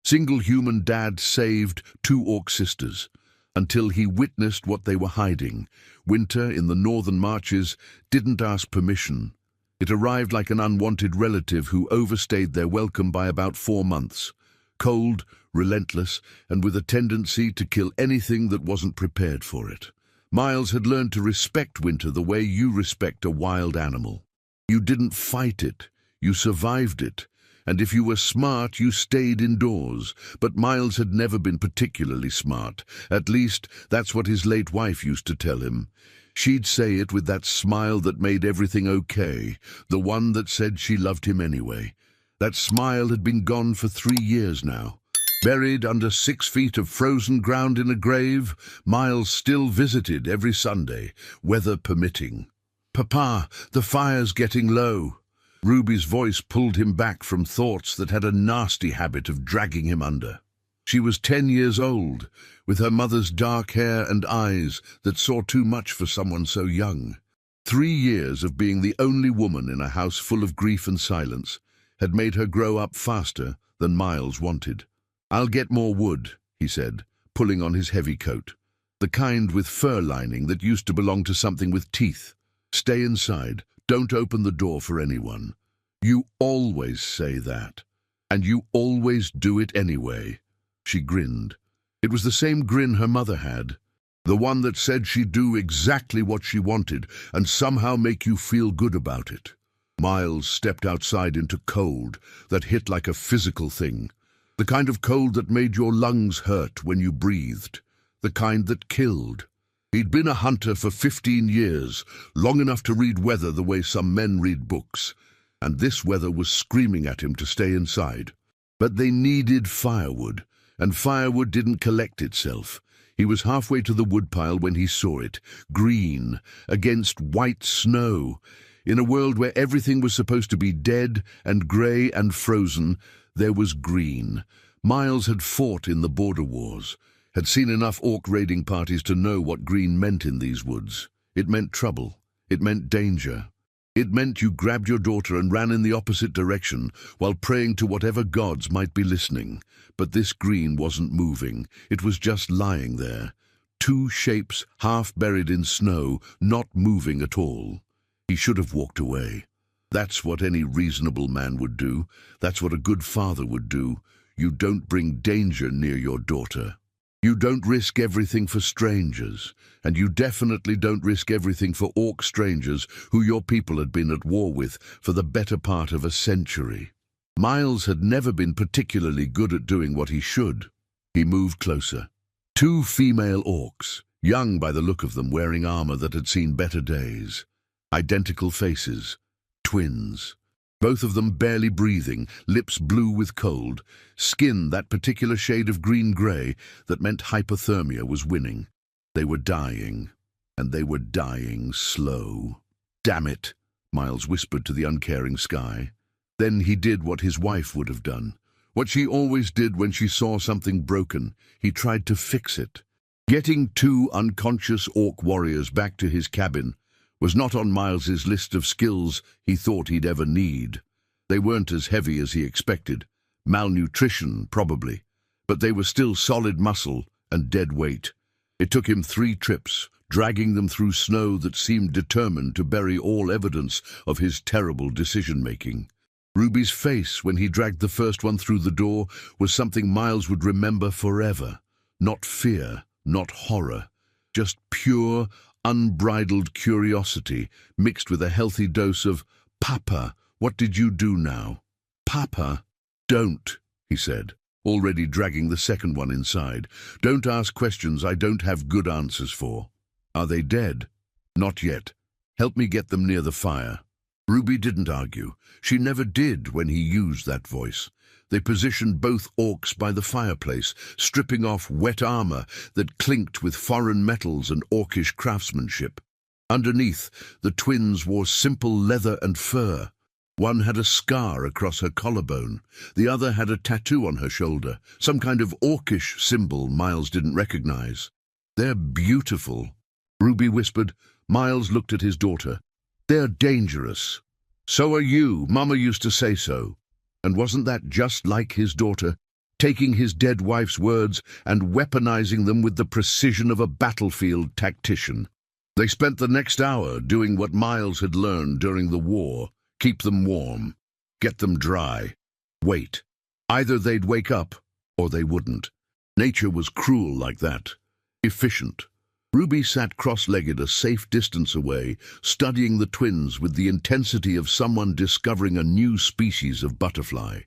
Single human dad saved two orc sisters, until he witnessed what they were hiding. Winter in the northern marches didn't ask permission. It arrived like an unwanted relative who overstayed their welcome by about 4 months. Cold, relentless, and with a tendency to kill anything that wasn't prepared for it. Miles had learned to respect winter the way you respect a wild animal. You didn't fight it, you survived it. And if you were smart, you stayed indoors. But Miles had never been particularly smart. At least, that's what his late wife used to tell him. She'd say it with that smile that made everything okay, the one that said she loved him anyway. That smile had been gone for 3 years now. Buried under 6 feet of frozen ground in a grave, Miles still visited every Sunday, weather permitting. "Papa, the fire's getting low." Ruby's voice pulled him back from thoughts that had a nasty habit of dragging him under. She was 10 years old, with her mother's dark hair and eyes that saw too much for someone so young. 3 years of being the only woman in a house full of grief and silence had made her grow up faster than Miles wanted. "I'll get more wood," he said, pulling on his heavy coat. The kind with fur lining that used to belong to something with teeth. "Stay inside. Don't open the door for anyone." "You always say that. And you always do it anyway." She grinned. It was the same grin her mother had. The one that said she'd do exactly what she wanted and somehow make you feel good about it. Miles stepped outside into cold that hit like a physical thing. The kind of cold that made your lungs hurt when you breathed. The kind that killed. He'd been a hunter for 15 years, long enough to read weather the way some men read books, and this weather was screaming at him to stay inside. But they needed firewood, and firewood didn't collect itself. He was halfway to the woodpile when he saw it, green, against white snow. In a world where everything was supposed to be dead and grey and frozen, there was green. Miles had fought in the border wars. Had seen enough orc raiding parties to know what green meant in these woods. It meant trouble. It meant danger. It meant you grabbed your daughter and ran in the opposite direction while praying to whatever gods might be listening. But this green wasn't moving. It was just lying there. 2 shapes half buried in snow, not moving at all. He should have walked away. That's what any reasonable man would do. That's what a good father would do. You don't bring danger near your daughter. You don't risk everything for strangers, and you definitely don't risk everything for orc strangers who your people had been at war with for the better part of a century. Miles had never been particularly good at doing what he should. He moved closer. 2 female orcs, young by the look of them, wearing armor that had seen better days. Identical faces. Twins. Both of them barely breathing, lips blue with cold, skin that particular shade of green-grey that meant hypothermia was winning. They were dying, and they were dying slow. "Damn it," Miles whispered to the uncaring sky. Then he did what his wife would have done, what she always did when she saw something broken. He tried to fix it. Getting 2 unconscious orc warriors back to his cabin was not on Miles's list of skills he thought he'd ever need. They weren't as heavy as he expected. Malnutrition, probably. But they were still solid muscle and dead weight. It took him 3 trips, dragging them through snow that seemed determined to bury all evidence of his terrible decision-making. Ruby's face when he dragged the first one through the door was something Miles would remember forever. Not fear, not horror, just pure, unbridled curiosity mixed with a healthy dose of, "Papa, what did you do now?" "Papa." "Don't," he said, already dragging the second one inside. "Don't ask questions I don't have good answers for." "Are they dead?" "Not yet. Help me get them near the fire." Ruby didn't argue. She never did when he used that voice. They positioned both orcs by the fireplace, stripping off wet armor that clinked with foreign metals and orcish craftsmanship. Underneath, the twins wore simple leather and fur. One had a scar across her collarbone. The other had a tattoo on her shoulder, some kind of orcish symbol Miles didn't recognize. "They're beautiful," Ruby whispered. Miles looked at his daughter. "They're dangerous." "So are you. Mama used to say so." And wasn't that just like his daughter? taking his dead wife's words and weaponizing them with the precision of a battlefield tactician. They spent the next hour doing what Miles had learned during the war: keep them warm, get them dry, wait. Either they'd wake up, or they wouldn't. Nature was cruel like that, efficient. Ruby sat cross-legged a safe distance away, studying the twins with the intensity of someone discovering a new species of butterfly.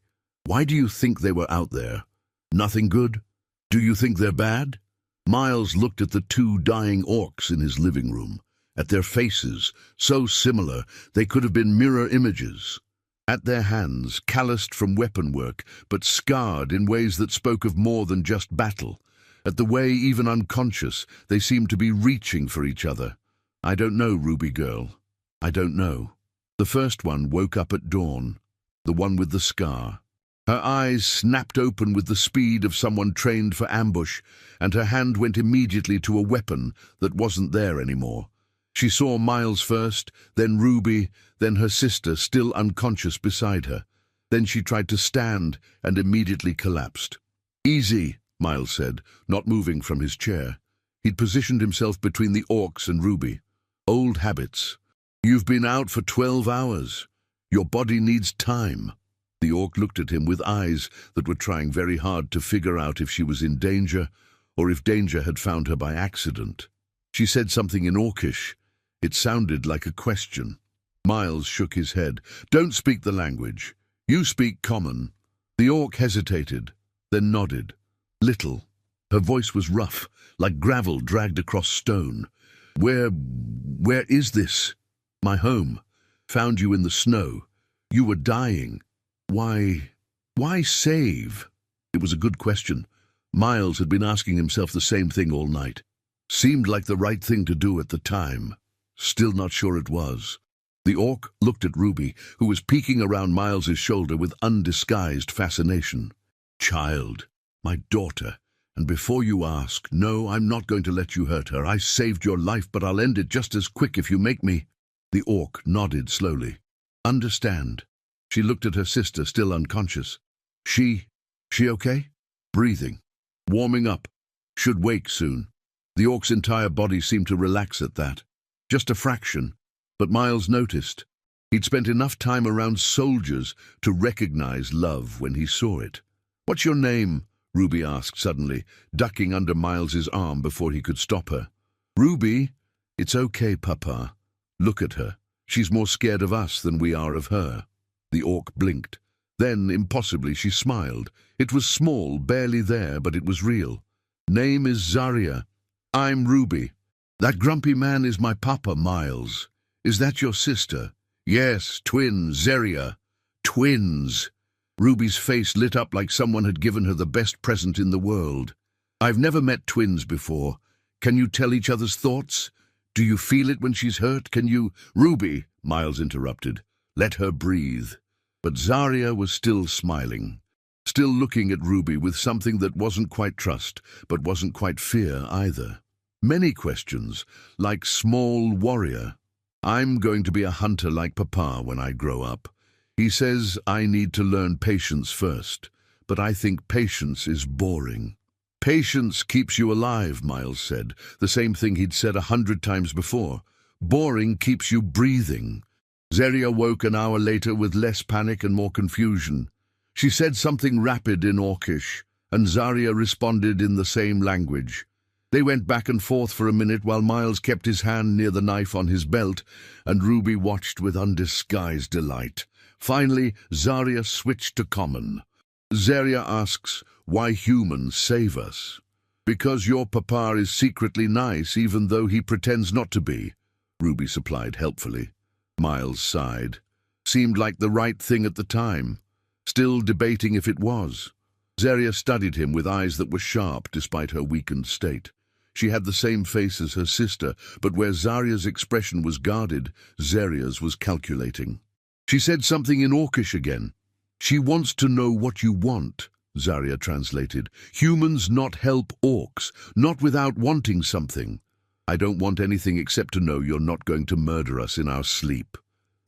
Why do you think they were out there? Nothing good? Do you think they're bad? Miles looked at the two dying orcs in his living room, at their faces, so similar they could have been mirror images. At their hands, calloused from weapon work, but scarred in ways that spoke of more than just battle. At the way, even unconscious, they seemed to be reaching for each other. I don't know, Ruby girl. I don't know. The first one woke up at dawn, the one with the scar. Her eyes snapped open with the speed of someone trained for ambush, and her hand went immediately to a weapon that wasn't there anymore. She saw Miles first, then Ruby, then her sister still unconscious beside her. Then she tried to stand and immediately collapsed. "Easy," Miles said, not moving from his chair. He'd positioned himself between the orcs and Ruby. "Old habits. You've been out for 12 hours. Your body needs time." The orc looked at him with eyes that were trying very hard to figure out if she was in danger or if danger had found her by accident. She said something in Orcish. It sounded like a question. Miles shook his head. "Don't speak the language. You speak common." The orc hesitated, then nodded. "Little." Her voice was rough, like gravel dragged across stone. Where is this?" "My home. Found you in the snow. You were dying. Why save?" It was a good question. Miles had been asking himself the same thing all night. Seemed like the right thing to do at the time. Still not sure it was. The orc looked at Ruby, who was peeking around Miles's shoulder with undisguised fascination. "Child, my daughter, and before you ask, no, I'm not going to let you hurt her. I saved your life, but I'll end it just as quick if you make me." The orc nodded slowly. "Understand." She looked at her sister, still unconscious. She okay?" "Breathing. Warming up. Should wake soon." The orc's entire body seemed to relax at that. Just a fraction, but Miles noticed. He'd spent enough time around soldiers to recognize love when he saw it. "What's your name?" Ruby asked suddenly, ducking under Miles's arm before he could stop her. "Ruby? It's okay, Papa. Look at her. She's more scared of us than we are of her." The orc blinked. Then, impossibly, she smiled. It was small, barely there, but it was real. "Name is Zarya. I'm Ruby. That grumpy man is my papa, Miles. Is that your sister?" "Yes, twins, Zarya. Twins." Ruby's face lit up like someone had given her the best present in the world. "I've never met twins before. Can you tell each other's thoughts? Do you feel it when she's hurt? Can you—" "Ruby," Miles interrupted. "Let her breathe." But Zarya was still smiling, still looking at Ruby with something that wasn't quite trust, but wasn't quite fear either. Many questions, like small warrior. "I'm going to be a hunter like Papa when I grow up. He says I need to learn patience first, but I think patience is boring." "Patience keeps you alive," Miles said, the same thing he'd said 100 times before. "Boring keeps you breathing." Zarya woke an hour later with less panic and more confusion. She said something rapid in Orcish, and Zarya responded in the same language. They went back and forth for a minute while Miles kept his hand near the knife on his belt, and Ruby watched with undisguised delight. Finally, Zarya switched to common. Zarya asks, "Why humans save us?" "Because your papa is secretly nice even though he pretends not to be," Ruby supplied helpfully. Miles sighed. Seemed like the right thing at the time. Still debating if it was. Zarya studied him with eyes that were sharp despite her weakened state. She had the same face as her sister, but where Zarya's expression was guarded, Zarya's was calculating. She said something in Orcish again. "She wants to know what you want," Zarya translated. "Humans not help orcs, not without wanting something." "I don't want anything except to know you're not going to murder us in our sleep."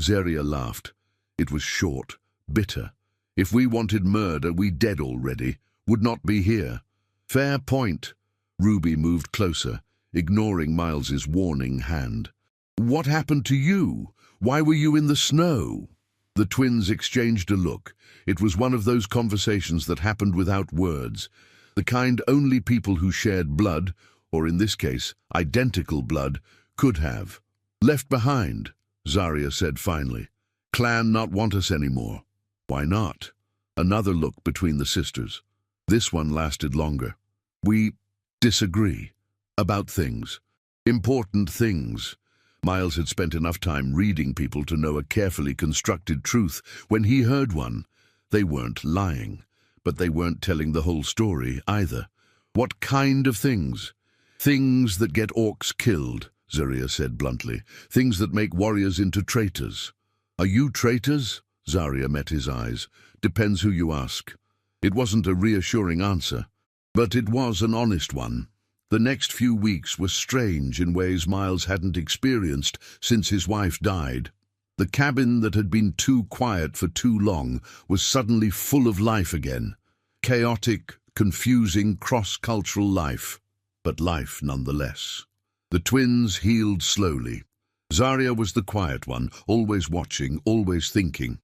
Zarya laughed. It was short, bitter. "If we wanted murder, we dead already. would not be here. Fair point. Ruby moved closer, ignoring Miles's warning hand. What happened to you? Why were you in the snow? The twins exchanged a look. It was one of those conversations that happened without words, the kind only people who shared blood, or in this case, identical blood, could have. Left behind, Zarya said finally. Clan not want us anymore. Why not? Another look between the sisters. This one lasted longer. We disagree. About things. Important things. Miles had spent enough time reading people to know a carefully constructed truth. When he heard one, they weren't lying, but they weren't telling the whole story either. What kind of things? Things that get orcs killed, Zarya said bluntly. Things that make warriors into traitors. Are you traitors? Zarya met his eyes. Depends who you ask. It wasn't a reassuring answer, but it was an honest one. The next few weeks were strange in ways Miles hadn't experienced since his wife died. The cabin that had been too quiet for too long was suddenly full of life again. Chaotic, confusing, cross-cultural life, but life nonetheless. The twins healed slowly. Zarya was the quiet one, always watching, always thinking.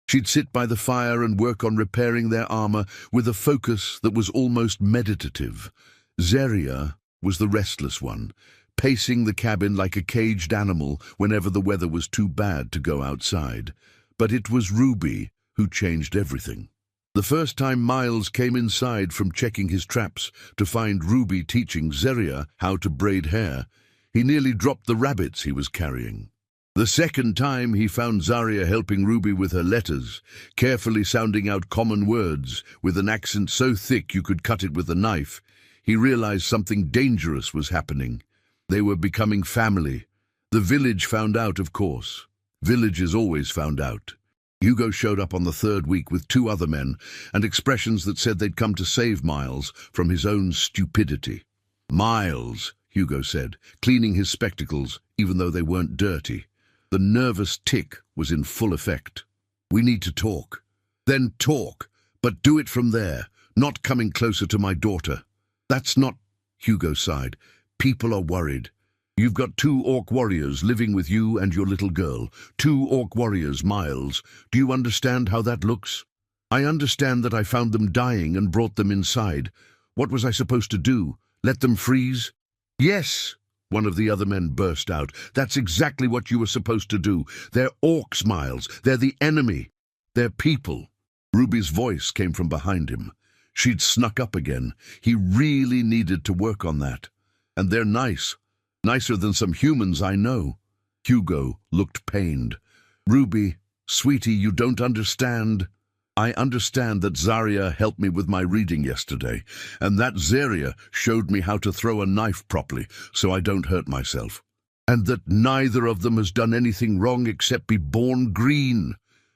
She'd sit by the fire and work on repairing their armor with a focus that was almost meditative. Zarya was the restless one, pacing the cabin like a caged animal whenever the weather was too bad to go outside. But it was Ruby who changed everything. The first time Miles came inside from checking his traps to find Ruby teaching Zarya how to braid hair, he nearly dropped the rabbits he was carrying. The second time he found Zarya helping Ruby with her letters, carefully sounding out common words with an accent so thick you could cut it with a knife, he realized something dangerous was happening. They were becoming family. The village found out, of course. Villages always found out. Hugo showed up on the third week with 2 other men and expressions that said they'd come to save Miles from his own stupidity. Miles, Hugo said, cleaning his spectacles, even though they weren't dirty. The nervous tick was in full effect. We need to talk. Then talk, but do it from there, not coming closer to my daughter. That's not, Hugo sighed. People are worried. You've got 2 orc warriors living with you and your little girl. 2 orc warriors, Miles. Do you understand how that looks? I understand that I found them dying and brought them inside. What was I supposed to do? Let them freeze? Yes, one of the other men burst out. That's exactly what you were supposed to do. They're orcs, Miles. They're the enemy. They're people. Ruby's voice came from behind him. She'd snuck up again. He really needed to work on that. And they're nice. Nicer than some humans I know. Hugo looked pained. Ruby, sweetie, you don't understand. I understand that Zarya helped me with my reading yesterday, and that Zarya showed me how to throw a knife properly so I don't hurt myself. And that neither of them has done anything wrong except be born green.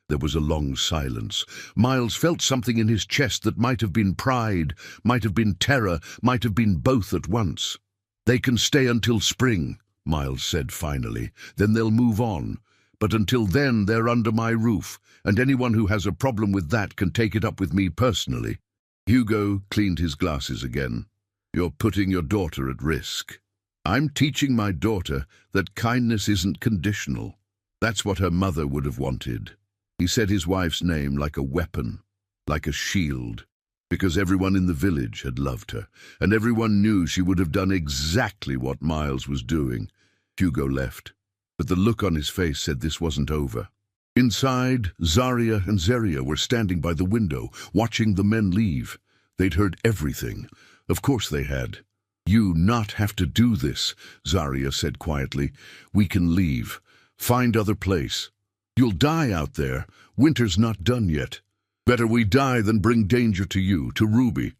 There was a long silence. Miles felt something in his chest that might have been pride, might have been terror, might have been both at once. They can stay until spring, Miles said finally. Then they'll move on. But until then, they're under my roof, and anyone who has a problem with that can take it up with me personally. Hugo cleaned his glasses again. You're putting your daughter at risk. I'm teaching my daughter that kindness isn't conditional. That's what her mother would have wanted. He said his wife's name like a weapon, like a shield, because everyone in the village had loved her, and everyone knew she would have done exactly what Miles was doing. Hugo left, but the look on his face said this wasn't over. Inside, Zarya and Zarya were standing by the window, watching the men leave. They'd heard everything. Of course they had. You not have to do this, Zarya said quietly. We can leave. Find other place. You'll die out there. Winter's not done yet. Better we die than bring danger to you, to Ruby.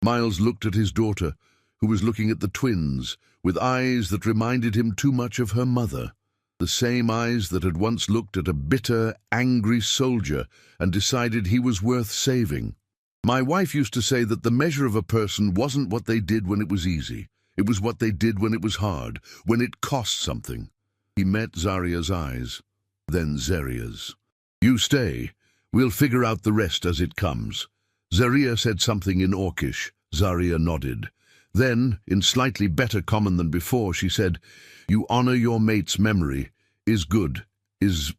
Miles looked at his daughter, who was looking at the twins, with eyes that reminded him too much of her mother. The same eyes that had once looked at a bitter, angry soldier and decided he was worth saving. My wife used to say that the measure of a person wasn't what they did when it was easy. It was what they did when it was hard, when it cost something. He met Zarya's eyes. Then Zarya's. You stay. We'll figure out the rest as it comes. Zaria said something in Orcish. Zaria nodded. Then, in slightly better common than before, she said, "You honor your mate's memory. Is good. Is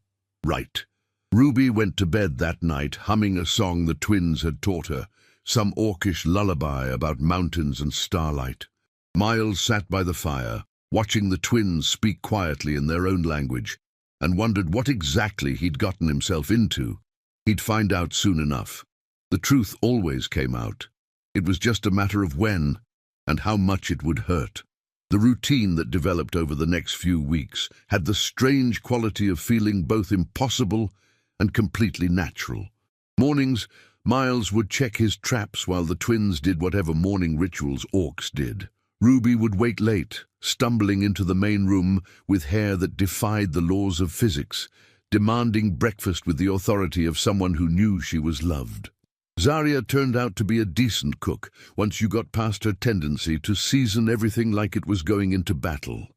right." Ruby went to bed that night humming a song the twins had taught her, some Orcish lullaby about mountains and starlight. Miles sat by the fire, watching the twins speak quietly in their own language, and wondered what exactly he'd gotten himself into. He'd find out soon enough. The truth always came out. It was just a matter of when and how much it would hurt. The routine that developed over the next few weeks had the strange quality of feeling both impossible and completely natural. Mornings, Miles would check his traps while the twins did whatever morning rituals Orcs did. Ruby would wake late, stumbling into the main room with hair that defied the laws of physics, demanding breakfast with the authority of someone who knew she was loved. Zaria turned out to be a decent cook once you got past her tendency to season everything like it was going into battle.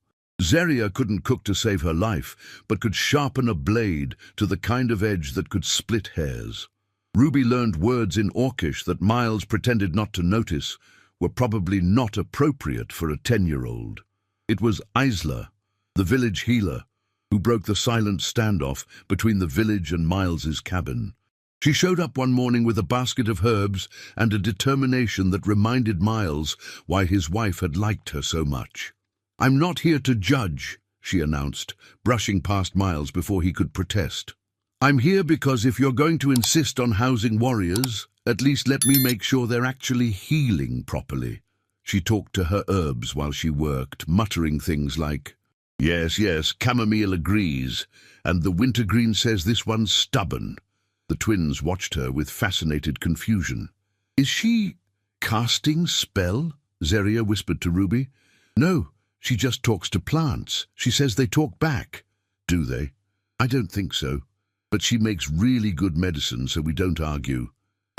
Zaria couldn't cook to save her life, but could sharpen a blade to the kind of edge that could split hairs. Ruby learned words in Orcish that Miles pretended not to notice were probably not appropriate for a 10-year-old. It was Isla, the village healer, who broke the silent standoff between the village and Miles's cabin. She showed up one morning with a basket of herbs and a determination that reminded Miles why his wife had liked her so much. "I'm not here to judge," she announced, brushing past Miles before he could protest. "I'm here because if you're going to insist on housing warriors, at least let me make sure they're actually healing properly." She talked to her herbs while she worked, muttering things like, "Yes, yes, chamomile agrees, and the wintergreen says this one's stubborn." The twins watched her with fascinated confusion. "Is she casting spell?" Zaria whispered to Ruby. "No, she just talks to plants. She says they talk back." "Do they?" "I don't think so. But she makes really good medicine, so we don't argue."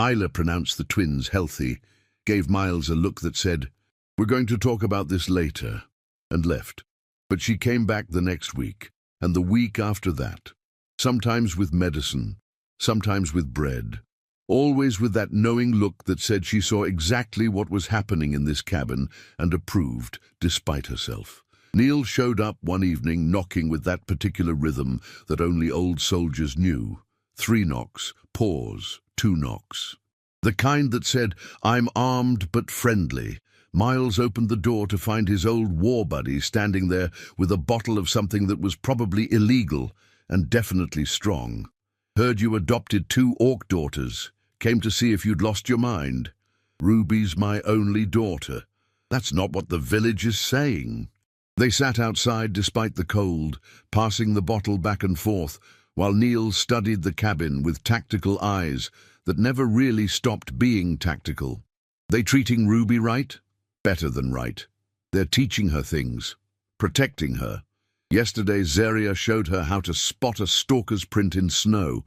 Isla pronounced the twins healthy, gave Miles a look that said, "We're going to talk about this later," and left. But she came back the next week, and the week after that, sometimes with medicine, sometimes with bread, always with that knowing look that said she saw exactly what was happening in this cabin and approved despite herself. Neil showed up one evening knocking with that particular rhythm that only old soldiers knew. 3 knocks, pause, 2 knocks. The kind that said, "I'm armed but friendly." Miles opened the door to find his old war buddy standing there with a bottle of something that was probably illegal and definitely strong. "Heard you adopted 2 Orc daughters. Came to see if you'd lost your mind." "Ruby's my only daughter." "That's not what the village is saying." They sat outside despite the cold, passing the bottle back and forth, while Neil studied the cabin with tactical eyes that never really stopped being tactical. They treating Ruby right? Better than right. They're teaching her things, protecting her. Yesterday, Zaria showed her how to spot a stalker's print in snow.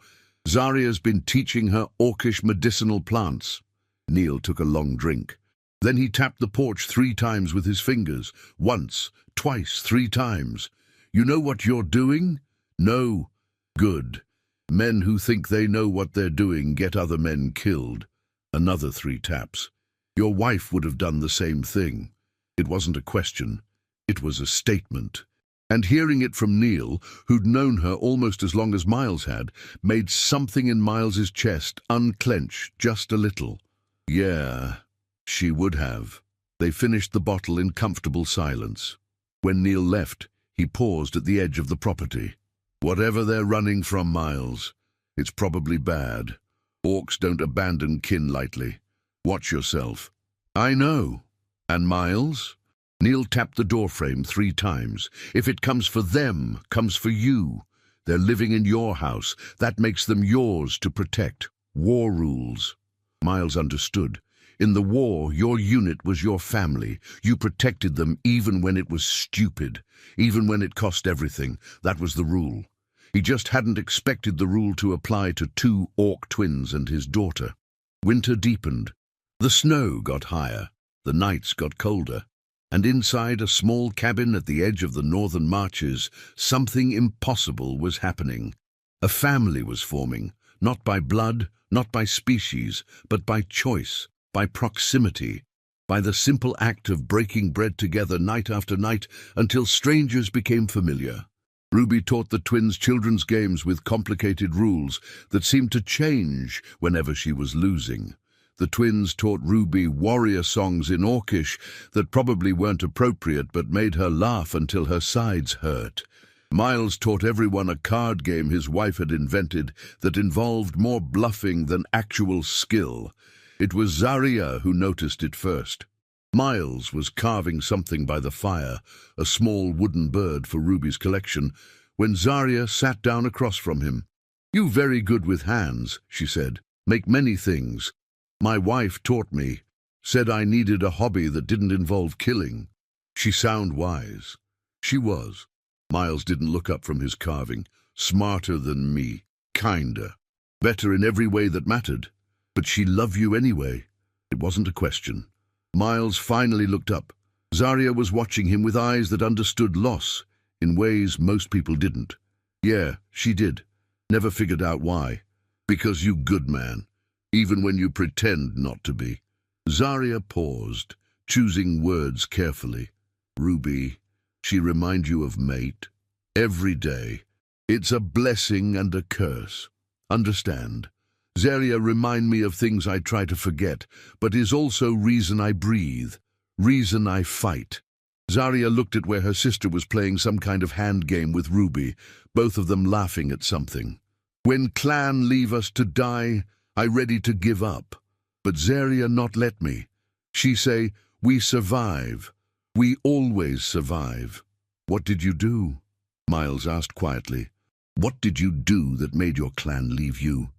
Zaria's been teaching her Orcish medicinal plants. Neil took a long drink. Then he tapped the porch 3 times with his fingers. Once, twice, 3 times. "You know what you're doing?" "No." "Good. Men who think they know what they're doing get other men killed." Another 3 taps. "Your wife would have done the same thing." It wasn't a question. It was a statement. And hearing it from Neil, who'd known her almost as long as Miles had, made something in Miles's chest unclench just a little. Yeah, she would have. They finished the bottle in comfortable silence. When Neil left, he paused at the edge of the property. "Whatever they're running from, Miles, it's probably bad. Orcs don't abandon kin lightly. Watch yourself." "I know." "And Miles?" Neil tapped the doorframe 3 times. "If it comes for them, comes for you. They're living in your house. That makes them yours to protect. War rules." Miles understood. In the war, your unit was your family. You protected them even when it was stupid, even when it cost everything. That was the rule. He just hadn't expected the rule to apply to 2 Orc twins and his daughter. Winter deepened. The snow got higher. The nights got colder. And inside a small cabin at the edge of the northern marches, something impossible was happening. A family was forming, not by blood, not by species, but by choice, by proximity, by the simple act of breaking bread together night after night until strangers became familiar. Ruby taught the twins children's games with complicated rules that seemed to change whenever she was losing. The twins taught Ruby warrior songs in Orcish that probably weren't appropriate but made her laugh until her sides hurt. Miles taught everyone a card game his wife had invented that involved more bluffing than actual skill. It was Zarya who noticed it first. Miles was carving something by the fire, a small wooden bird for Ruby's collection, when Zarya sat down across from him. "You very good with hands," she said. "Make many things. My wife taught me, said I needed a hobby that didn't involve killing." She sounded wise. She was. Miles didn't look up from his carving. Smarter than me. Kinder. Better in every way that mattered. But she loved you anyway. It wasn't a question. Miles finally looked up. Zarya was watching him with eyes that understood loss, in ways most people didn't. Yeah, she did. Never figured out why. Because you good man. Even when you pretend not to be. Zarya paused, choosing words carefully. "Ruby, she remind you of mate? Every day. It's a blessing and a curse. Understand? Zarya remind me of things I try to forget, but is also reason I breathe, reason I fight." Zarya looked at where her sister was playing some kind of hand game with Ruby, both of them laughing at something. "When clan leave us to die, I ready to give up. But Zarya not let me. She say, we survive. We always survive." "What did you do?" Miles asked quietly. "What did you do that made your clan leave you?"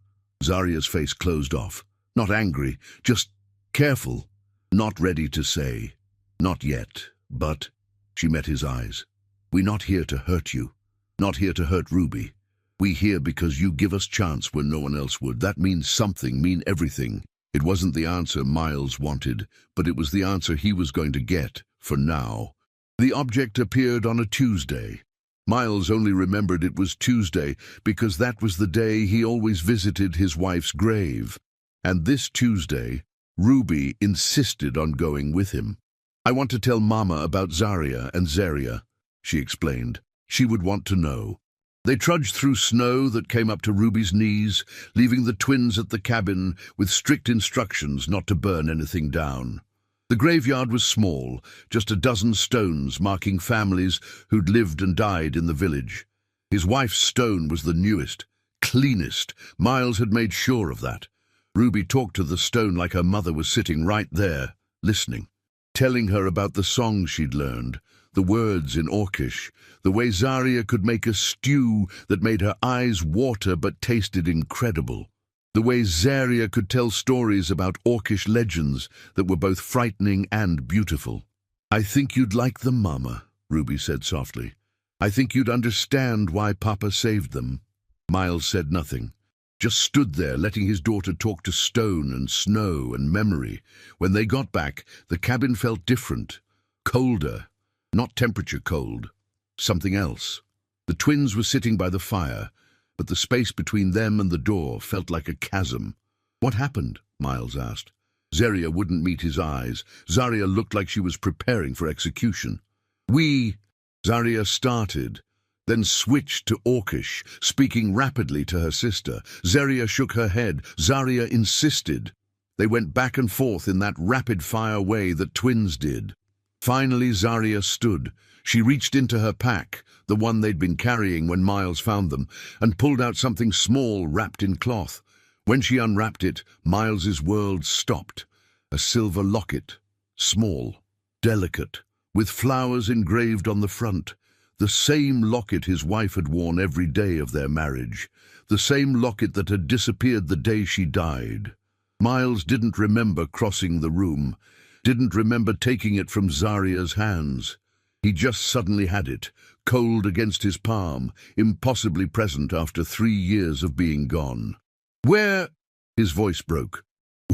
Zarya's face closed off. Not angry, just careful. Not ready to say. "Not yet, but..." She met his eyes. "We not here to hurt you. Not here to hurt Ruby. We here because you give us chance when no one else would. That means something, mean everything." It wasn't the answer Miles wanted, but it was the answer he was going to get, for now. The object appeared on a Tuesday. Miles only remembered it was Tuesday because that was the day he always visited his wife's grave. And this Tuesday, Ruby insisted on going with him. "I want to tell Mama about Zarya and Zarya," she explained. She would want to know. They trudged through snow that came up to Ruby's knees, leaving the twins at the cabin with strict instructions not to burn anything down. The graveyard was small, just a dozen stones marking families who'd lived and died in the village. His wife's stone was the newest, cleanest. Miles had made sure of that. Ruby talked to the stone like her mother was sitting right there, listening, telling her about the songs she'd learned, the words in Orcish, the way Zarya could make a stew that made her eyes water but tasted incredible, the way Zarya could tell stories about Orcish legends that were both frightening and beautiful. "I think you'd like them, Mama," Ruby said softly. "I think you'd understand why Papa saved them." Miles said nothing, just stood there letting his daughter talk to stone and snow and memory. When they got back, the cabin felt different, colder. Not temperature cold, something else. The twins were sitting by the fire, but the space between them and the door felt like a chasm. "What happened?" Miles asked. Zarya wouldn't meet his eyes. Zarya looked like she was preparing for execution. Zarya started, then switched to Orcish, speaking rapidly to her sister. Zarya shook her head. Zarya insisted. They went back and forth in that rapid-fire way that twins did. Finally, Zarya stood. She reached into her pack, the one they'd been carrying when Miles found them, and pulled out something small wrapped in cloth. When she unwrapped it, Miles's world stopped. A silver locket, small, delicate, with flowers engraved on the front. The same locket his wife had worn every day of their marriage. The same locket that had disappeared the day she died. Miles didn't remember crossing the room. Didn't remember taking it from Zarya's hands. He just suddenly had it, cold against his palm, impossibly present after 3 years of being gone. "Where?" His voice broke.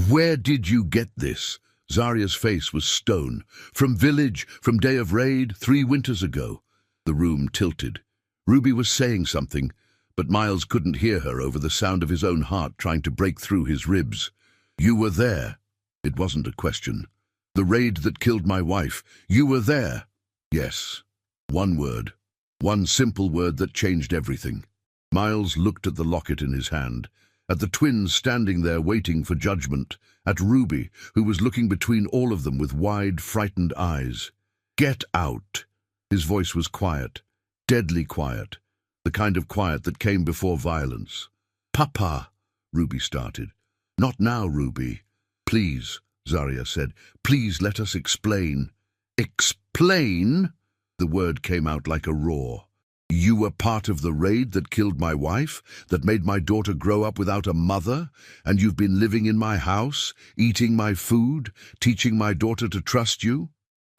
"Where did you get this?" Zarya's face was stone. "From village, from day of raid, 3 winters ago." The room tilted. Ruby was saying something, But Miles couldn't hear her over the sound of his own heart trying to break through his ribs. "You were there." It wasn't a question. "The raid that killed my wife. You were there." Yes. One word. One simple word that changed everything. Miles looked at the locket in his hand, at the twins standing there waiting for judgment, at Ruby, who was looking between all of them with wide, frightened eyes. "Get out." His voice was quiet, deadly quiet, the kind of quiet that came before violence. "Papa," Ruby started. "Not now, Ruby." "Please," Zarya said. "Please let us explain." "Explain?" The word came out like a roar. "You were part of the raid that killed my wife, that made my daughter grow up without a mother, and you've been living in my house, eating my food, teaching my daughter to trust you?"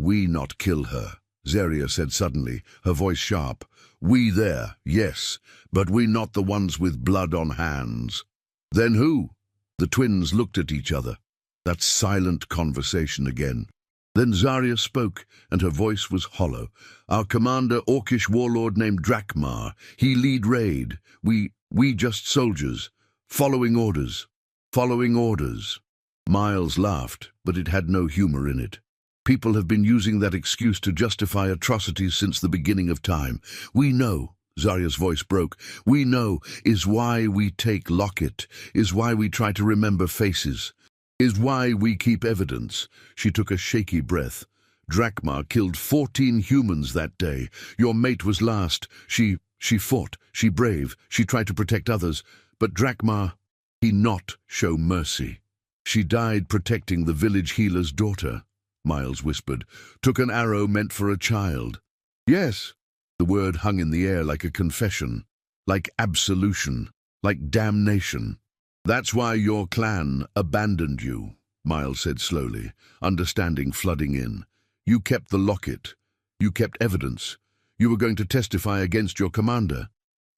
"We not kill her," Zarya said suddenly, her voice sharp. "We there, yes, but we not the ones with blood on hands." "Then who?" The twins looked at each other. That silent conversation again. Then Zarya spoke, and her voice was hollow. "Our commander, Orcish warlord named Drakmar. He lead raid. We just soldiers. Following orders. Following orders." Miles laughed, but it had no humor in it. "People have been using that excuse to justify atrocities since the beginning of time. We know," Zarya's voice broke, "we know is why we take locket, is why we try to remember faces, is why we keep evidence." She took a shaky breath. "Drakmar killed 14 humans that day. Your mate was last. She fought, she brave, she tried to protect others. But Drakmar, he not show mercy. She died protecting the village healer's daughter," Miles whispered. "Took an arrow meant for a child." "Yes." The word hung in the air like a confession, like absolution, like damnation. "That's why your clan abandoned you," Miles said slowly, understanding flooding in. "You kept the locket. You kept evidence. You were going to testify against your commander."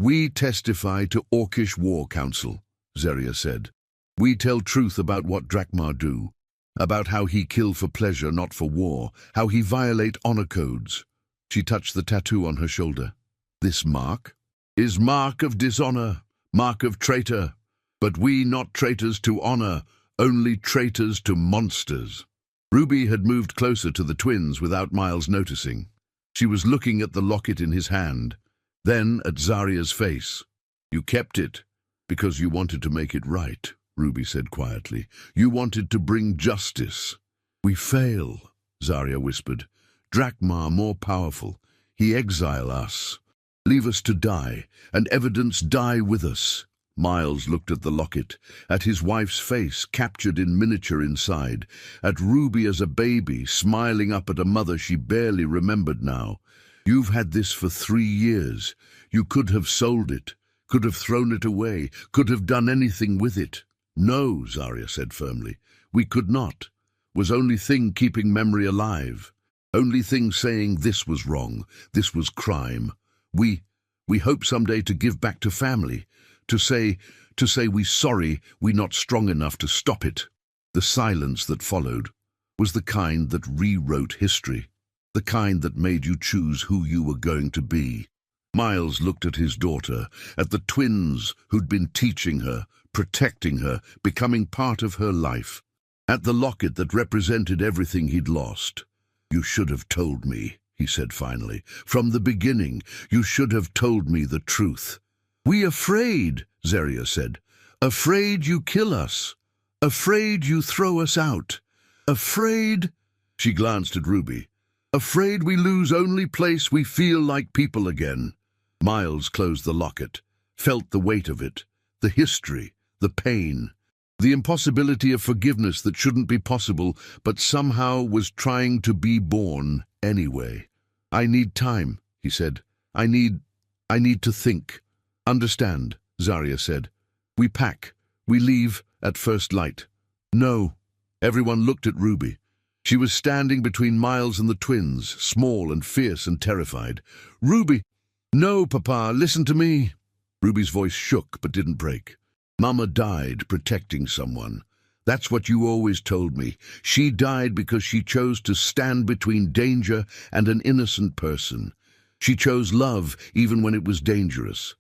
"We testify to Orcish War Council," Zarya said. "We tell truth about what Drakmar do, about how he kill for pleasure, not for war, how he violate honor codes." She touched the tattoo on her shoulder. "This mark is mark of dishonor, mark of traitor. But we not traitors to honor, only traitors to monsters." Ruby had moved closer to the twins without Miles noticing. She was looking at the locket in his hand, then at Zarya's face. "You kept it because you wanted to make it right," Ruby said quietly. "You wanted to bring justice." "We fail," Zarya whispered. "Drakmar more powerful. He exile us. Leave us to die, and evidence die with us." Miles looked at the locket, at his wife's face captured in miniature inside, at Ruby as a baby smiling up at a mother she barely remembered now. "You've had this for 3 years. You could have sold it, could have thrown it away, could have done anything with it." "No," Zarya said firmly. "We could not. Was only thing keeping memory alive. Only thing saying this was wrong, this was crime. We hope someday to give back to family. To say we sorry we not strong enough to stop it." The silence that followed was the kind that rewrote history, the kind that made you choose who you were going to be. Miles looked at his daughter, at the twins who'd been teaching her, protecting her, becoming part of her life, at the locket that represented everything he'd lost. "You should have told me," he said finally. "From the beginning, you should have told me the truth." "We afraid," Zarya said. "Afraid you kill us. Afraid you throw us out. Afraid—" She glanced at Ruby. "Afraid we lose only place we feel like people again." Miles closed the locket, felt the weight of it, the history, the pain, the impossibility of forgiveness that shouldn't be possible, but somehow was trying to be born anyway. "I need time," he said. I need to think." "Understand," Zarya said. "We pack. We leave at first light." "No." Everyone looked at Ruby. She was standing between Miles and the twins, small and fierce and terrified. "Ruby!" "No, Papa, listen to me." Ruby's voice shook but didn't break. "Mama died protecting someone. That's what you always told me. She died because she chose to stand between danger and an innocent person. She chose love even when it was dangerous.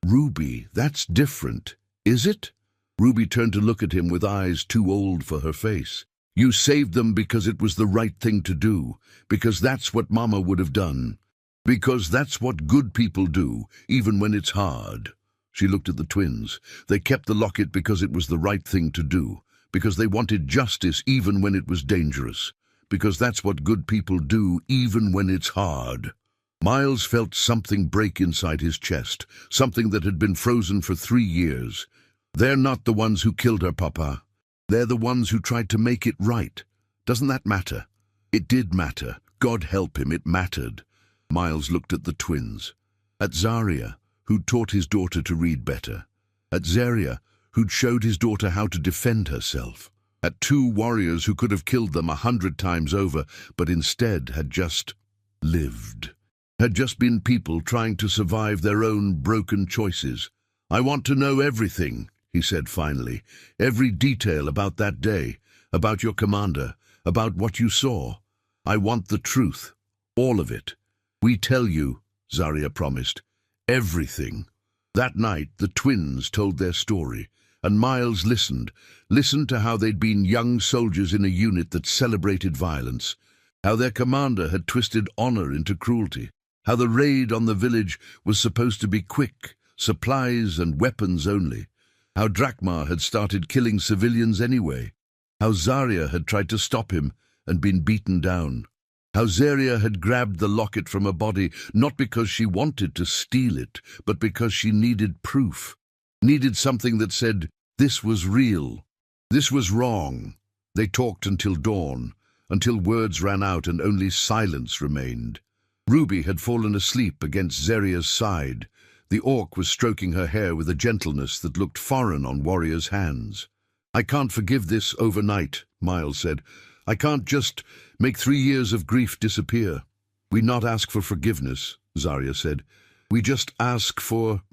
Ruby, that's different, is it? Ruby turned to look at him with eyes too old for her face. You saved them because it was the right thing to do, because that's what Mama would have done, because that's what good people do, even when it's hard. She looked at the twins. They kept the locket because it was the right thing to do, because they wanted justice even when it was dangerous, because that's what good people do even when it's hard. Miles felt something break inside his chest, something that had been frozen for 3 years. They're not the ones who killed her, Papa. They're the ones who tried to make it right. Doesn't that matter? It did matter. God help him, it mattered. Miles looked at the twins. At Zarya, who'd taught his daughter to read better. At Zarya, who'd showed his daughter how to defend herself. At 2 warriors who could have killed them 100 times over, but instead had just lived. Had just been people trying to survive their own broken choices. I want to know everything, he said finally. Every detail about that day, about your commander, about what you saw. I want the truth. All of it. We tell you, Zarya promised. Everything. That night, the twins told their story, and Miles listened to how they'd been young soldiers in a unit that celebrated violence, how their commander had twisted honor into cruelty, how the raid on the village was supposed to be quick, supplies and weapons only, how Drakmar had started killing civilians anyway, how Zarya had tried to stop him and been beaten down, how Zarya had grabbed the locket from a body not because she wanted to steal it, but because she needed proof, needed something that said, this was real, this was wrong. They talked until dawn, until words ran out and only silence remained. Ruby had fallen asleep against Zarya's side. The orc was stroking her hair with a gentleness that looked foreign on Warrior's hands. I can't forgive this overnight, Miles said. I can't just make 3 years of grief disappear. We not ask for forgiveness, Zarya said. We just ask for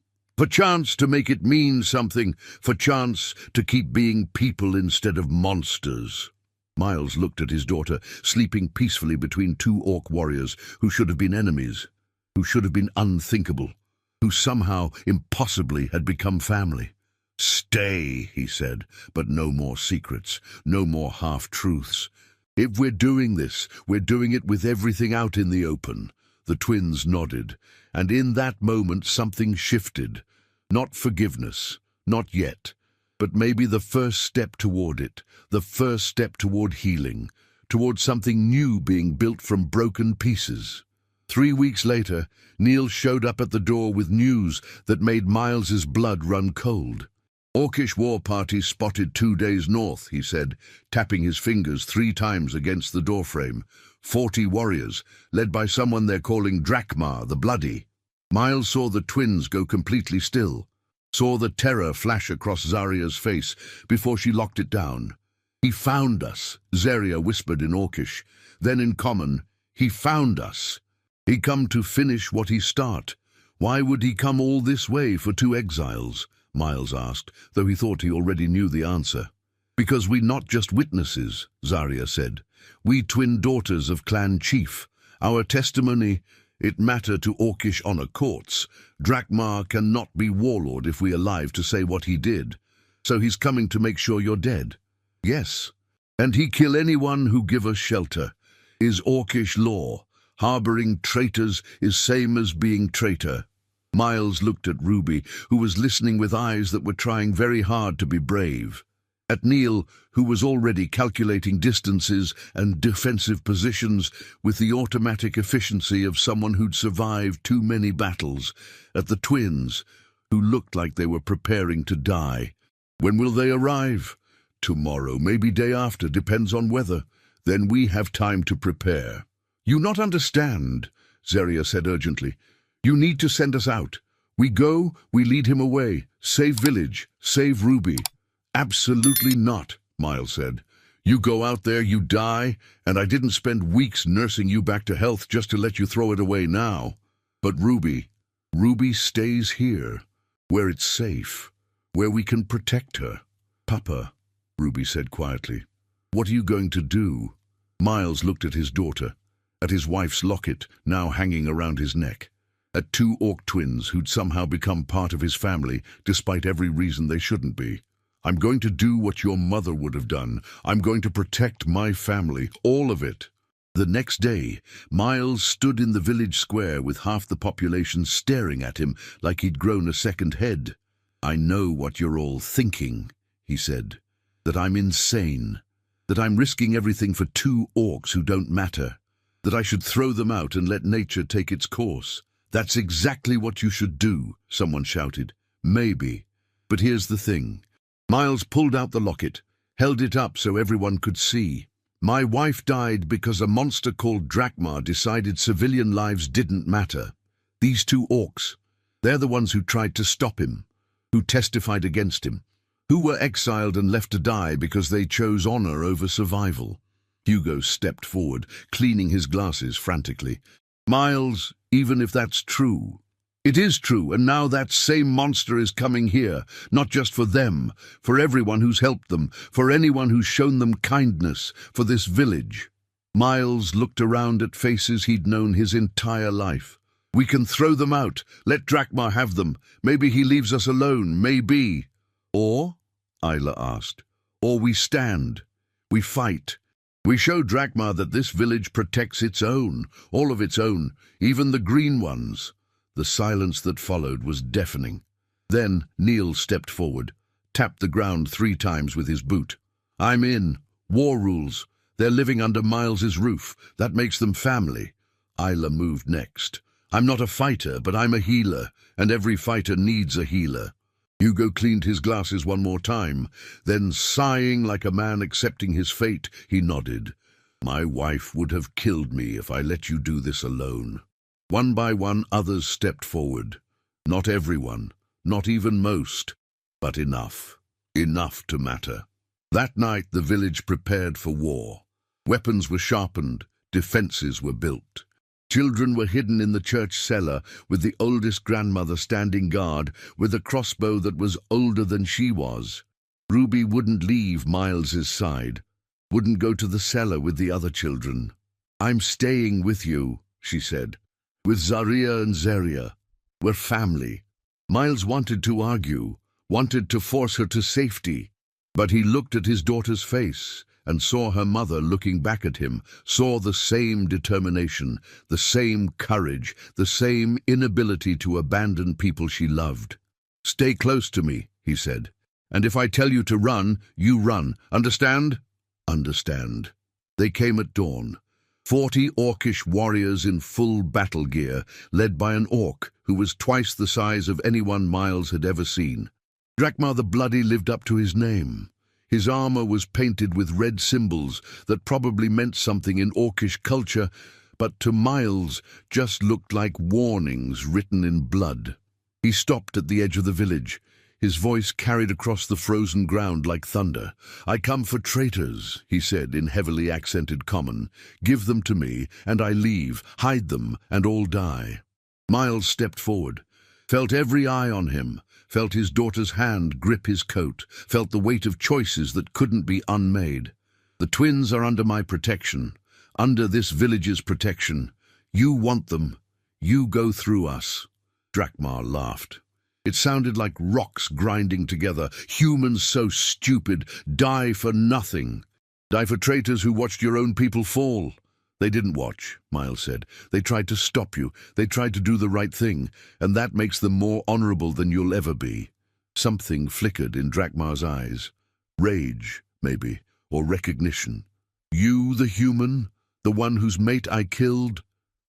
chance to make it mean something, for chance to keep being people instead of monsters. Miles looked at his daughter, sleeping peacefully between 2 orc warriors who should have been enemies, who should have been unthinkable, who somehow, impossibly, had become family. Stay, he said, but no more secrets, no more half-truths. If we're doing this, we're doing it with everything out in the open. The twins nodded, and in that moment something shifted. Not forgiveness, not yet. But maybe the first step toward it, the first step toward healing, toward something new being built from broken pieces. 3 weeks later, Neil showed up at the door with news that made Miles's blood run cold. Orcish war party spotted 2 days north, he said, tapping his fingers 3 times against the doorframe. 40 warriors, led by someone they're calling Drakmar, the Bloody. Miles saw the twins go completely still. Saw the terror flash across Zarya's face before she locked it down. He found us, Zarya whispered in Orcish. Then in common, he found us. He come to finish what he start. Why would he come all this way for 2 exiles? Miles asked, though he thought he already knew the answer. Because we not just witnesses, Zarya said. We twin daughters of clan chief. Our testimony, it matter to Orcish honor courts. Drakmar cannot be warlord if we alive to say what he did. So he's coming to make sure you're dead. Yes. And he kill anyone who give us shelter. Is Orcish law. Harboring traitors is same as being traitor. Miles looked at Ruby, who was listening with eyes that were trying very hard to be brave. At Neil, who was already calculating distances and defensive positions with the automatic efficiency of someone who'd survived too many battles. At the twins, who looked like they were preparing to die. When will they arrive? Tomorrow, maybe day after, depends on weather. Then we have time to prepare. You not understand, Zarya said urgently. You need to send us out. We go, we lead him away. Save village, save Ruby. Absolutely not, Miles said. You go out there, you die, and I didn't spend weeks nursing you back to health just to let you throw it away now. But Ruby stays here, where it's safe, where we can protect her. Papa, Ruby said quietly, what are you going to do? Miles looked at his daughter, at his wife's locket now hanging around his neck. at two orc twins who'd somehow become part of his family despite every reason they shouldn't be. I'm going to do what your mother would have done. I'm going to protect my family, all of it. The next day, Miles stood in the village square with half the population staring at him like he'd grown a second head. I know what you're all thinking, he said. That I'm insane. That I'm risking everything for two orcs who don't matter. That I should throw them out and let nature take its course. That's exactly what you should do, someone shouted. Maybe. But here's the thing. Miles pulled out the locket, held it up so everyone could see. My wife died because a monster called Drakmar decided civilian lives didn't matter. These two orcs, they're the ones who tried to stop him, who testified against him, who were exiled and left to die because they chose honor over survival. Hugo stepped forward, cleaning his glasses frantically. Miles, even if that's true, it is true, and now that same monster is coming here, not just for them, for everyone who's helped them, for anyone who's shown them kindness, for this village. Miles looked around at faces he'd known his entire life. We can throw them out, let Drakmar have them. Maybe he leaves us alone, maybe. Or, Isla asked, or we stand, we fight. We show Drakmar that this village protects its own, all of its own, even the green ones. The silence that followed was deafening. Then Neil stepped forward, tapped the ground 3 times with his boot. I'm in. War rules. They're living under Miles's roof. That makes them family. Isla moved next. I'm not a fighter, but I'm a healer, and every fighter needs a healer. Hugo cleaned his glasses one more time. Then, sighing like a man accepting his fate, he nodded. My wife would have killed me if I let you do this alone. One by one, others stepped forward. Not everyone, not even most, but enough. Enough to matter. That night, the village prepared for war. Weapons were sharpened, defenses were built. Children were hidden in the church cellar, with the oldest grandmother standing guard, with a crossbow that was older than she was. Ruby wouldn't leave Miles's side, wouldn't go to the cellar with the other children. I'm staying with you, she said. With Zaria and Zeria. We're family. Miles wanted to argue, wanted to force her to safety. But he looked at his daughter's face and saw her mother looking back at him, saw the same determination, the same courage, the same inability to abandon people she loved. Stay close to me, he said. And if I tell you to run, you run. Understand? Understand. They came at dawn. 40 orcish warriors in full battle gear, led by an orc who was twice the size of anyone Miles had ever seen. Drakmar the Bloody lived up to his name. His armor was painted with red symbols that probably meant something in orcish culture, but to Miles just looked like warnings written in blood. He stopped at the edge of the village. His voice carried across the frozen ground like thunder. I come for traitors, he said in heavily accented Common. Give them to me, and I leave, hide them, and all die. Miles stepped forward, felt every eye on him, felt his daughter's hand grip his coat, felt the weight of choices that couldn't be unmade. The twins are under my protection, under this village's protection. You want them. You go through us. Drakmar laughed. It sounded like rocks grinding together. Humans so stupid, die for nothing. Die for traitors who watched your own people fall. They didn't watch, Miles said. They tried to stop you. They tried to do the right thing, and that makes them more honorable than you'll ever be. Something flickered in Drakmar's eyes. Rage, maybe, or recognition. You, the human? The one whose mate I killed?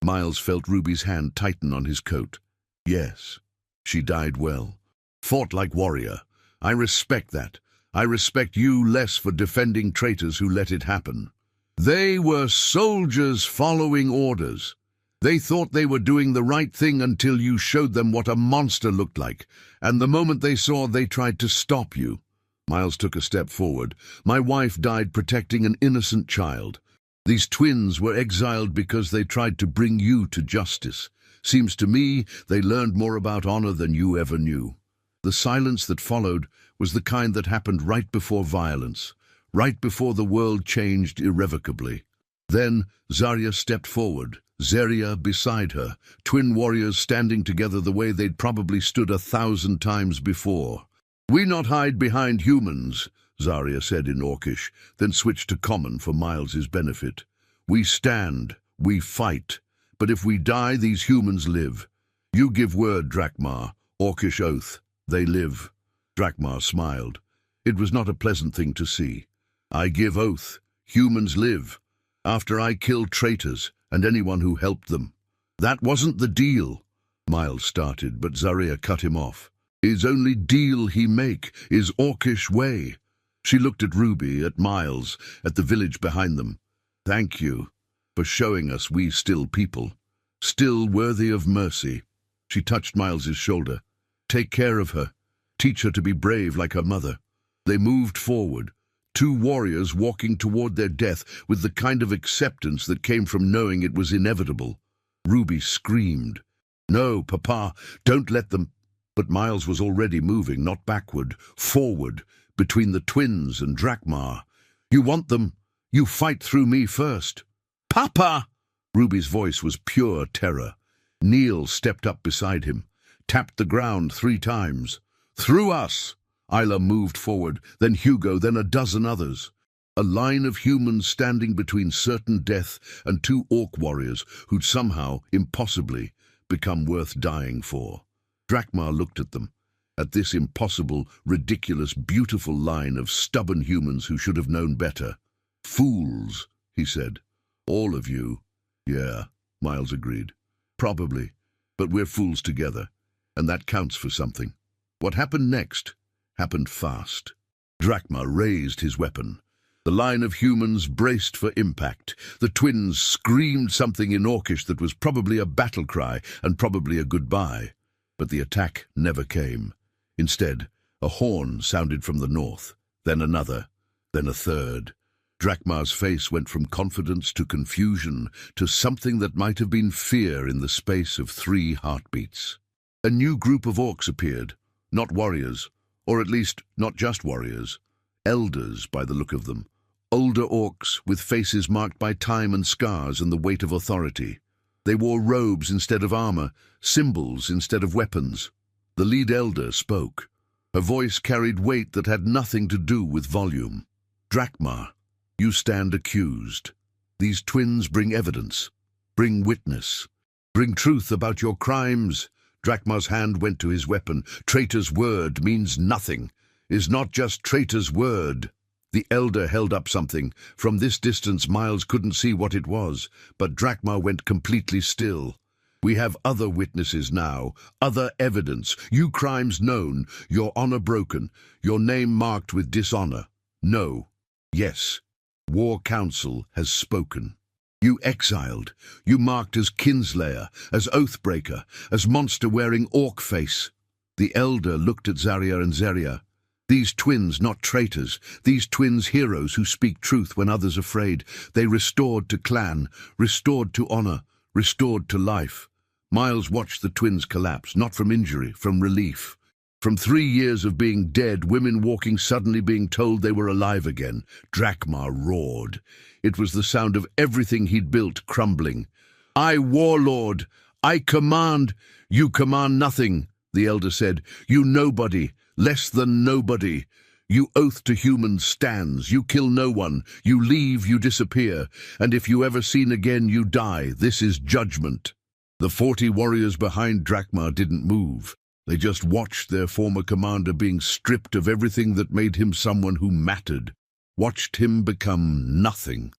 Miles felt Ruby's hand tighten on his coat. Yes. She died well. Fought like warrior. I respect that. I respect you less for defending traitors who let it happen. They were soldiers following orders. They thought they were doing the right thing until you showed them what a monster looked like, and the moment they saw, they tried to stop you. Miles took a step forward. My wife died protecting an innocent child. These twins were exiled because they tried to bring you to justice. Seems to me they learned more about honor than you ever knew. The silence that followed was the kind that happened right before violence, right before the world changed irrevocably. Then Zarya stepped forward, Zarya beside her, twin warriors standing together the way they'd probably stood 1,000 times before. "We not hide behind humans," Zarya said in Orcish, then switched to Common for Miles's benefit. "We stand, we fight, but if we die, these humans live. You give word, Drakmar, Orcish oath, they live." Drakmar smiled. It was not a pleasant thing to see. "I give oath, humans live, after I killed traitors and anyone who helped them." "That wasn't the deal," Miles started, but Zarya cut him off. "His only deal he make is Orcish way." She looked at Ruby, at Miles, at the village behind them. "Thank you for showing us we still people, still worthy of mercy." She touched Miles's shoulder. "Take care of her. Teach her to be brave like her mother." They moved forward, two warriors walking toward their death with the kind of acceptance that came from knowing it was inevitable. Ruby screamed, "No, Papa, don't let them." But Miles was already moving, not backward, forward, between the twins and Drakmar. "You want them? You fight through me first." "Papa!" Ruby's voice was pure terror. Neil stepped up beside him, tapped the ground 3 times. "Through us!" Isla moved forward, then Hugo, then a dozen others. A line of humans standing between certain death and 2 orc warriors who'd somehow, impossibly, become worth dying for. Drakmar looked at them, at this impossible, ridiculous, beautiful line of stubborn humans who should have known better. "Fools," he said. "All of you." "Yeah," Miles agreed. "Probably, but we're fools together, and that counts for something." What happened next happened fast. Drakmar raised his weapon. The line of humans braced for impact. The twins screamed something in Orcish that was probably a battle cry and probably a goodbye. But the attack never came. Instead, a horn sounded from the north, then another, then a third. Drakmar's face went from confidence to confusion to something that might have been fear in the space of 3 heartbeats. A new group of orcs appeared, not warriors, or at least not just warriors, elders by the look of them. Older orcs with faces marked by time and scars and the weight of authority. They wore robes instead of armor, symbols instead of weapons. The lead elder spoke. Her voice carried weight that had nothing to do with volume. "Drakmar, you stand accused. These twins bring evidence, bring witness, bring truth about your crimes." Drakmar's hand went to his weapon. "Traitor's word means nothing, is not just traitor's word." The elder held up something. From this distance, Miles couldn't see what it was, but Drakmar went completely still. "We have other witnesses now, other evidence. You crimes known, your honor broken, your name marked with dishonor. No. Yes. War Council has spoken. You exiled, you marked as kinslayer, as oathbreaker, as monster wearing orc face." The elder looked at Zarya and Zarya. "These twins not traitors, these twins heroes who speak truth when others afraid. They restored to clan, restored to honor, restored to life." Miles watched the twins collapse, not from injury, from relief. From 3 years of being dead, women walking suddenly being told they were alive again. Drakmar roared. It was the sound of everything he'd built crumbling. "I, warlord, I command." "You command nothing," the elder said. "You nobody, less than nobody. You oath to humans stands. You kill no one. You leave, you disappear. And if you ever seen again, you die. This is judgment." The 40 warriors behind Drakmar didn't move. They just watched their former commander being stripped of everything that made him someone who mattered, watched him become nothing.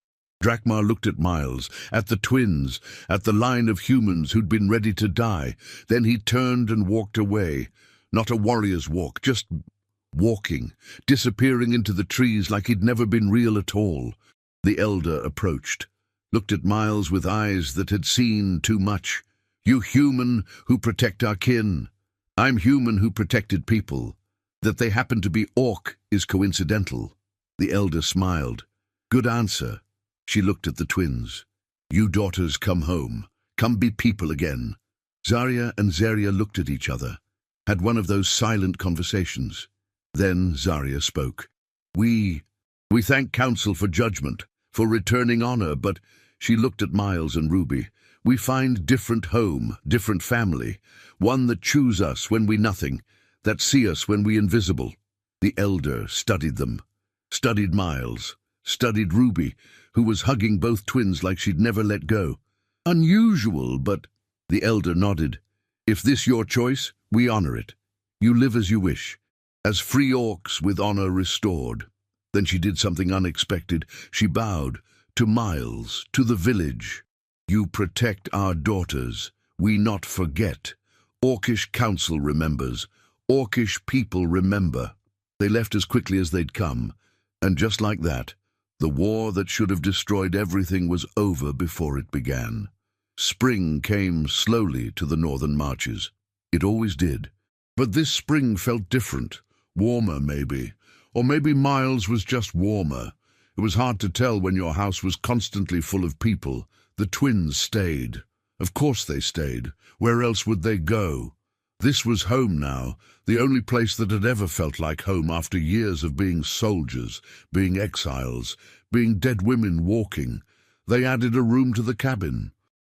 Drakmar looked at Miles, at the twins, at the line of humans who'd been ready to die. Then he turned and walked away. Not a warrior's walk, just walking, disappearing into the trees like he'd never been real at all. The elder approached, looked at Miles with eyes that had seen too much. "You human who protect our kin. I'm human who protected people. That they happen to be orc is coincidental." The elder smiled. "Good answer." She looked at the twins. "You daughters come home. Come be people again." Zarya and Zarya looked at each other, had one of those silent conversations. Then Zarya spoke. We thank Council for judgment, for returning honor, but..." She looked at Miles and Ruby. We find different home, different family, one that choose us when we nothing, that see us when we invisible. The elder studied them, studied Miles, studied Ruby, who was hugging both twins like she'd never let go. Unusual, but the elder nodded. If this your choice, we honor it. You live as you wish, as free orcs with honor restored. Then she did something unexpected. She bowed to Miles, to the village. You protect our daughters. We not forget. Orcish council remembers. Orcish people remember. They left as quickly as they'd come, and just like that, the war that should have destroyed everything was over before it began. Spring came slowly to the northern marches. It always did. But this spring felt different. Warmer, maybe. Or maybe Miles was just warmer. It was hard to tell when your house was constantly full of people. The twins stayed. Of course they stayed. Where else would they go? This was home now, the only place that had ever felt like home after years of being soldiers, being exiles, being dead women walking. They added a room to the cabin.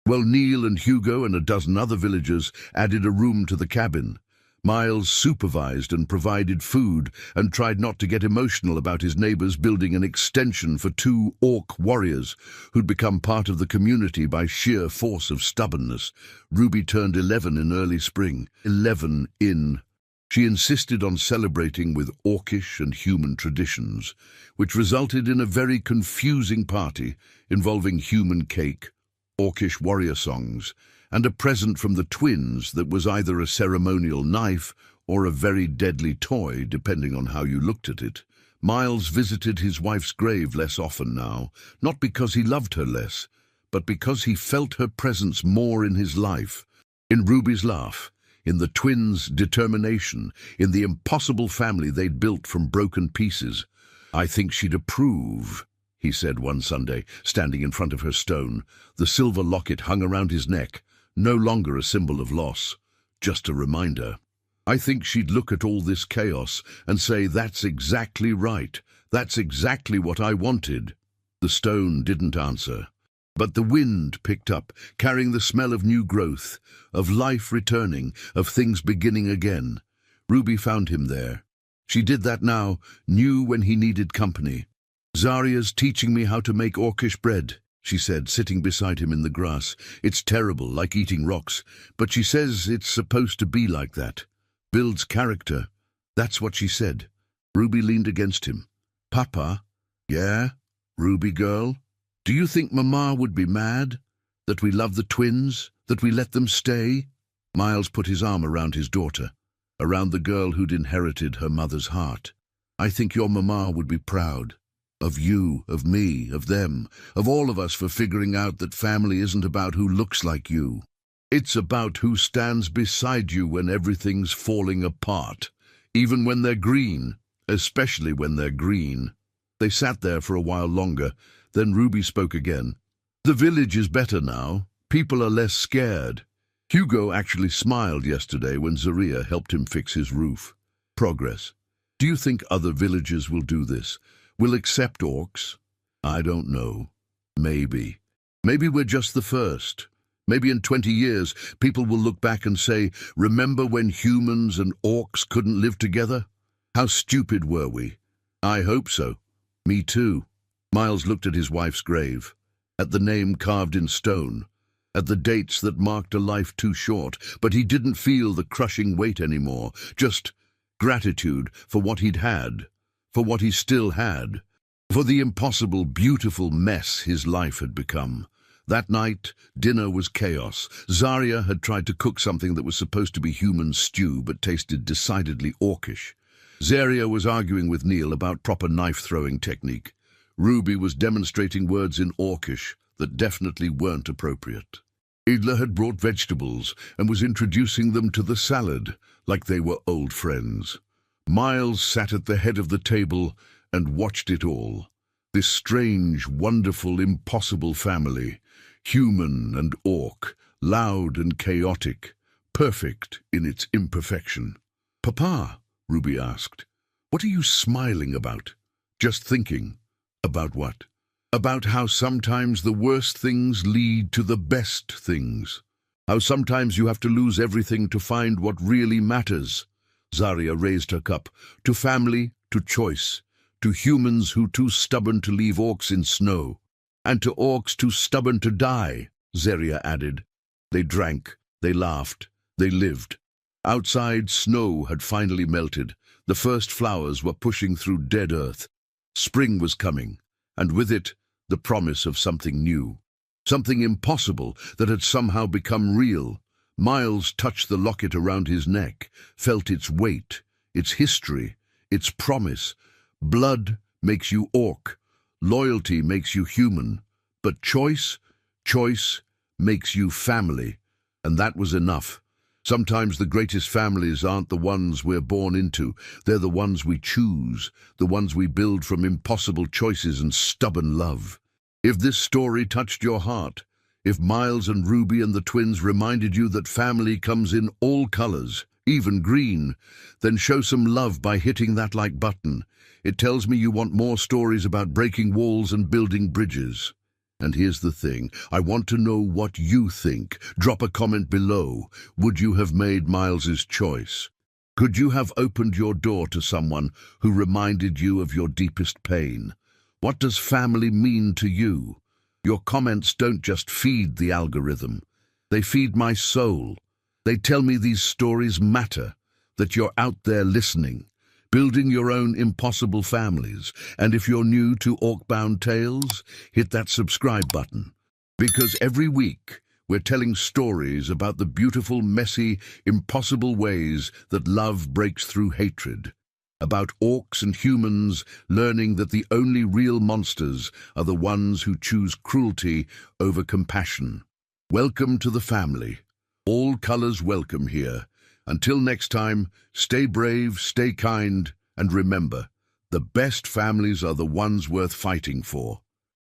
Well, Neil and Hugo and a dozen other villagers added a room to the cabin. Miles supervised and provided food and tried not to get emotional about his neighbors building an extension for 2 orc warriors who'd become part of the community by sheer force of stubbornness. Ruby turned 11 in early spring. 11 in. She insisted on celebrating with orcish and human traditions, which resulted in a very confusing party involving human cake, orcish warrior songs, and a present from the twins that was either a ceremonial knife or a very deadly toy, depending on how you looked at it. Miles visited his wife's grave less often now, not because he loved her less, but because he felt her presence more in his life, in Ruby's laugh, in the twins' determination, in the impossible family they'd built from broken pieces. "I think she'd approve," he said one Sunday, standing in front of her stone. The silver locket hung around his neck, no longer a symbol of loss, just a reminder. "I think she'd look at all this chaos and say, that's exactly right, that's exactly what I wanted." The stone didn't answer, but the wind picked up, carrying the smell of new growth, of life returning, of things beginning again. Ruby found him there. She did that now, knew when he needed company. "Zarya's teaching me how to make orcish bread," she said, sitting beside him in the grass. "It's terrible, like eating rocks, but she says it's supposed to be like that. Builds character." That's what she said. Ruby leaned against him. "Papa?" "Yeah, Ruby girl? Do you think Mama would be mad? That we love the twins? That we let them stay?" Miles put his arm around his daughter, around the girl who'd inherited her mother's heart. "I think your Mama would be proud. Of you, of me, of them, of all of us for figuring out that family isn't about who looks like you. It's about who stands beside you when everything's falling apart, even when they're green, especially when they're green." They sat there for a while longer, then Ruby spoke again. "The village is better now. People are less scared. Hugo actually smiled yesterday when Zarya helped him fix his roof. Progress. Do you think other villages will do this? Will accept orcs? I don't know. Maybe. Maybe we're just the first. Maybe in 20 years, people will look back and say, remember when humans and orcs couldn't live together? How stupid were we? I hope so. Me too." Miles looked at his wife's grave, at the name carved in stone, at the dates that marked a life too short, but he didn't feel the crushing weight anymore, just gratitude for what he'd had, for what he still had, for the impossible, beautiful mess his life had become. That night, dinner was chaos. Zarya had tried to cook something that was supposed to be human stew but tasted decidedly orcish. Zarya was arguing with Neil about proper knife-throwing technique. Ruby was demonstrating words in orcish that definitely weren't appropriate. Idla had brought vegetables and was introducing them to the salad like they were old friends. Miles sat at the head of the table and watched it all. This strange, wonderful, impossible family, human and orc, loud and chaotic, perfect in its imperfection. "Papa," Ruby asked, "what are you smiling about?" "Just thinking." "About what?" about how sometimes the worst things lead to the best things. How sometimes you have to lose everything to find what really matters. Zarya raised her cup. To family, to choice, to humans who too stubborn to leave orcs in snow, and to orcs too stubborn to die, Zarya added. They drank, they laughed, they lived. Outside, snow had finally melted. The first flowers were pushing through dead earth. Spring was coming, and with it, the promise of something new. Something impossible that had somehow become real. Miles touched the locket around his neck, felt its weight, its history, its promise. Blood makes you orc. Loyalty makes you human. But choice makes you family. And that was enough. Sometimes the greatest families aren't the ones we're born into. They're the ones we choose, the ones we build from impossible choices and stubborn love. If this story touched your heart, if Miles and Ruby and the twins reminded you that family comes in all colors, even green, then show some love by hitting that like button. It tells me you want more stories about breaking walls and building bridges. And here's the thing, I want to know what you think. Drop a comment below. Would you have made Miles's choice? Could you have opened your door to someone who reminded you of your deepest pain? What does family mean to you? Your comments don't just feed the algorithm. They feed my soul. They tell me these stories matter, that you're out there listening, building your own impossible families. And if you're new to Orcbound Tales, hit that subscribe button. Because every week, we're telling stories about the beautiful, messy, impossible ways that love breaks through hatred. About orcs and humans learning that the only real monsters are the ones who choose cruelty over compassion. Welcome to the family. All colors welcome here. Until next time, stay brave, stay kind, and remember, the best families are the ones worth fighting for.